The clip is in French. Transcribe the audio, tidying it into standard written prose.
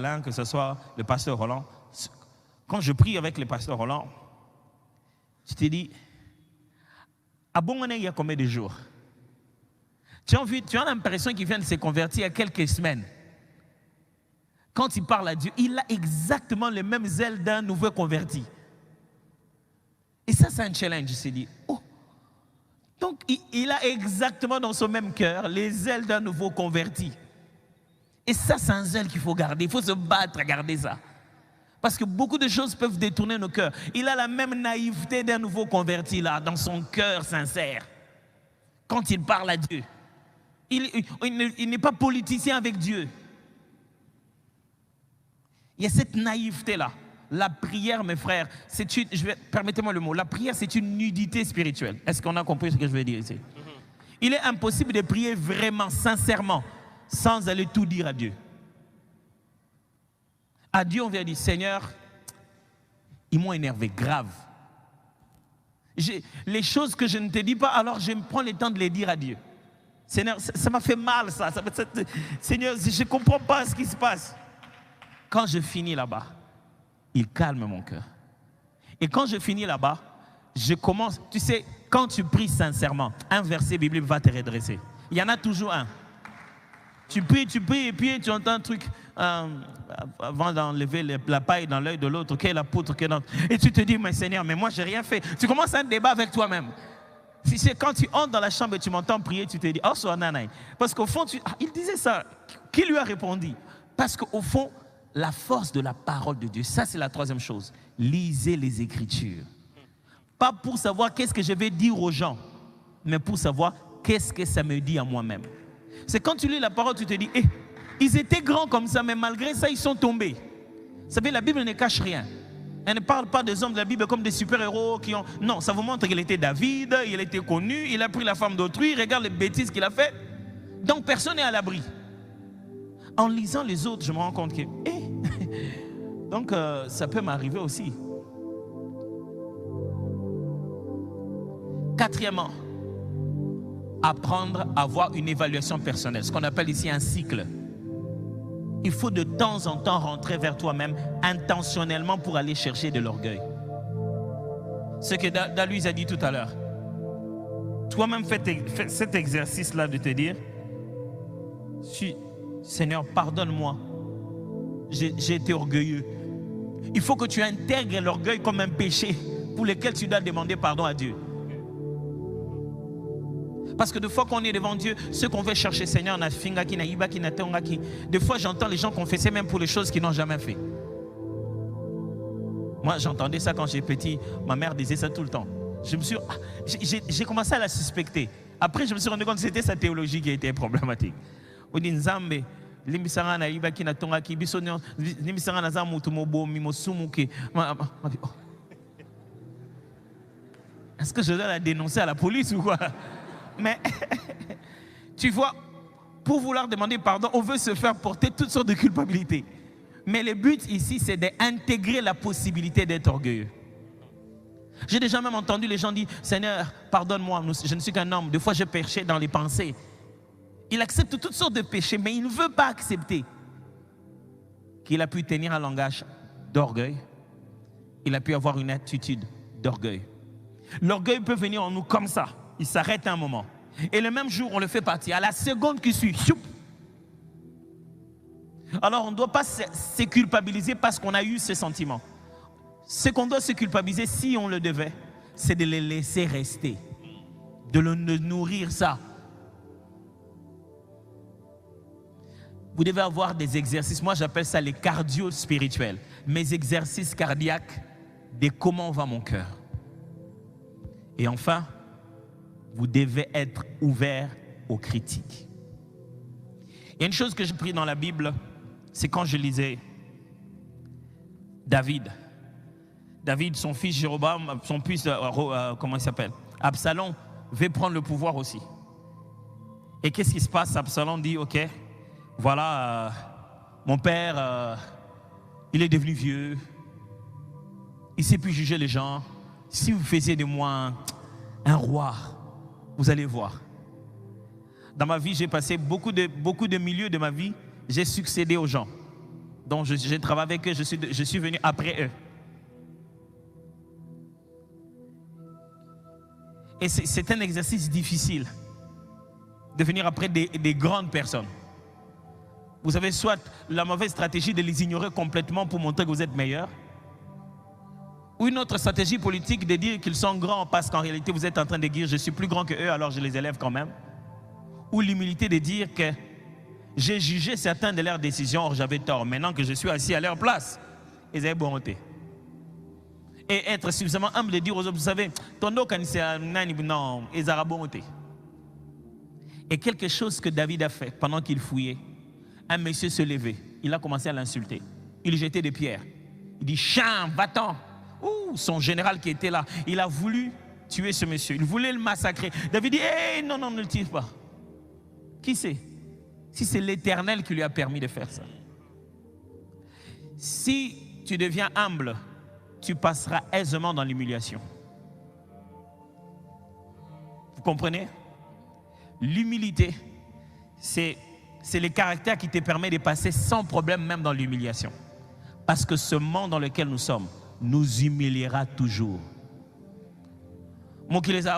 Alain, que ce soit le pasteur Roland. Quand je prie avec le pasteur Roland, je te dis, à Bongoné, il y a combien de jours? Tu as l'impression qu'il vient de se convertir il y a quelques semaines. Quand il parle à Dieu, il a exactement les mêmes ailes d'un nouveau converti. Et ça, c'est un challenge. Je me suis dit, oh. Donc, il a exactement dans son même cœur les ailes d'un nouveau converti. Et ça, c'est un zèle qu'il faut garder. Il faut se battre à garder ça. Parce que beaucoup de choses peuvent détourner nos cœurs. Il a la même naïveté d'un nouveau converti là, dans son cœur sincère. Quand il parle à Dieu. Il n'est pas politicien avec Dieu. Il y a cette naïveté-là. La prière, mes frères, permettez-moi le mot, la prière, c'est une nudité spirituelle. Est-ce qu'on a compris ce que je veux dire ici? Il est impossible de prier vraiment, sincèrement, sans aller tout dire à Dieu. À Dieu, on vient dire, Seigneur, ils m'ont énervé, grave. Les choses que je ne te dis pas, alors je me prends le temps de les dire à Dieu. Seigneur, ça m'a fait mal, ça. Seigneur, je ne comprends pas ce qui se passe. Quand je finis là-bas, il calme mon cœur. Et quand je finis là-bas, je commence, tu sais, quand tu pries sincèrement, un verset biblique va te redresser. Il y en a toujours un. Tu pries, et puis tu entends un truc, avant d'enlever la paille dans l'œil de l'autre, quelle la poutre, et tu te dis, mais Seigneur, mais moi, j'ai rien fait. Tu commences un débat avec toi-même. Si c'est quand tu entres dans la chambre et tu m'entends prier, tu te dis, oh, c'est un. Parce qu'au fond, il disait ça. Qui lui a répondu? Parce qu'au fond, la force de la parole de Dieu, ça c'est la troisième chose. Lisez les Écritures. Pas pour savoir qu'est-ce que je vais dire aux gens, mais pour savoir qu'est-ce que ça me dit à moi-même. C'est quand tu lis la parole, tu te dis, ils étaient grands comme ça, mais malgré ça, ils sont tombés. Vous savez, la Bible ne cache rien. Elle ne parle pas des hommes de la Bible comme des super-héros qui ont... Non, ça vous montre qu'il était David, il était connu, il a pris la femme d'autrui, regarde les bêtises qu'il a faites. Donc personne n'est à l'abri. En lisant les autres, je me rends compte que... donc ça peut m'arriver aussi. Quatrièmement, apprendre à avoir une évaluation personnelle, ce qu'on appelle ici un cycle. Il faut de temps en temps rentrer vers toi-même intentionnellement pour aller chercher de l'orgueil. Ce que Daluise a dit tout à l'heure. Toi-même fais cet exercice-là de te dire, Seigneur, pardonne-moi, j'ai été orgueilleux. Il faut que tu intègres l'orgueil comme un péché pour lequel tu dois demander pardon à Dieu. Parce que des fois qu'on est devant Dieu, ce qu'on veut chercher, Seigneur, des fois j'entends les gens confesser même pour les choses qu'ils n'ont jamais fait. Moi j'entendais ça quand j'étais petit, ma mère disait ça tout le temps. J'ai commencé à la suspecter. Après je me suis rendu compte que c'était sa théologie qui était problématique. Est-ce que je dois la dénoncer à la police ou quoi? Mais tu vois, pour vouloir demander pardon, on veut se faire porter toutes sortes de culpabilités. Mais le but ici, c'est d'intégrer la possibilité d'être orgueilleux. J'ai déjà même entendu les gens dire, Seigneur, pardonne-moi, je ne suis qu'un homme. Des fois, je péchais dans les pensées. Il accepte toutes sortes de péchés, mais il ne veut pas accepter qu'il a pu tenir un langage d'orgueil. Il a pu avoir une attitude d'orgueil. L'orgueil peut venir en nous comme ça. Il s'arrête un moment. Et le même jour, on le fait partir. À la seconde qui suit, choup. Alors, on ne doit pas se culpabiliser parce qu'on a eu ce sentiment. Ce qu'on doit se culpabiliser, si on le devait, c'est de le laisser rester. De le nourrir ça. Vous devez avoir des exercices. Moi, j'appelle ça les cardio spirituels. Mes exercices cardiaques de comment va mon cœur. Et enfin, vous devez être ouvert aux critiques. Il y a une chose que j'ai pris dans la Bible, c'est quand je lisais David. David, son fils Jéroboam, son fils, comment il s'appelle? Absalom veut prendre le pouvoir aussi. Et qu'est-ce qui se passe? Absalom dit, ok, voilà, mon père, il est devenu vieux, il ne sait plus juger les gens. Si vous faisiez de moi un roi, vous allez voir. Dans ma vie, j'ai passé beaucoup de milieux de ma vie, j'ai succédé aux gens. Donc je travaille avec eux, je suis venu après eux. Et c'est un exercice difficile de venir après des grandes personnes. Vous avez soit la mauvaise stratégie de les ignorer complètement pour montrer que vous êtes meilleur, ou une autre stratégie politique de dire qu'ils sont grands parce qu'en réalité vous êtes en train de dire je suis plus grand que eux alors je les élève quand même. Ou l'humilité de dire que j'ai jugé certains de leurs décisions, or j'avais tort. Maintenant que je suis assis à leur place, ils avaient bonté. Et être suffisamment humble de dire aux autres, vous savez, ton dos, non, ils ont bonté. Et quelque chose que David a fait pendant qu'il fouillait, un monsieur se levait, il a commencé à l'insulter. Il jetait des pierres. Il dit, chien, va-t'en. Ouh, son général qui était là, il a voulu tuer ce monsieur. Il voulait le massacrer. David dit, hey, non, ne le tire pas. Qui c'est? Si c'est l'Éternel qui lui a permis de faire ça. Si tu deviens humble, tu passeras aisément dans l'humiliation. Vous comprenez? L'humilité, c'est le caractère qui te permet de passer sans problème même dans l'humiliation. Parce que ce monde dans lequel nous sommes nous humiliera toujours. Moi qui les a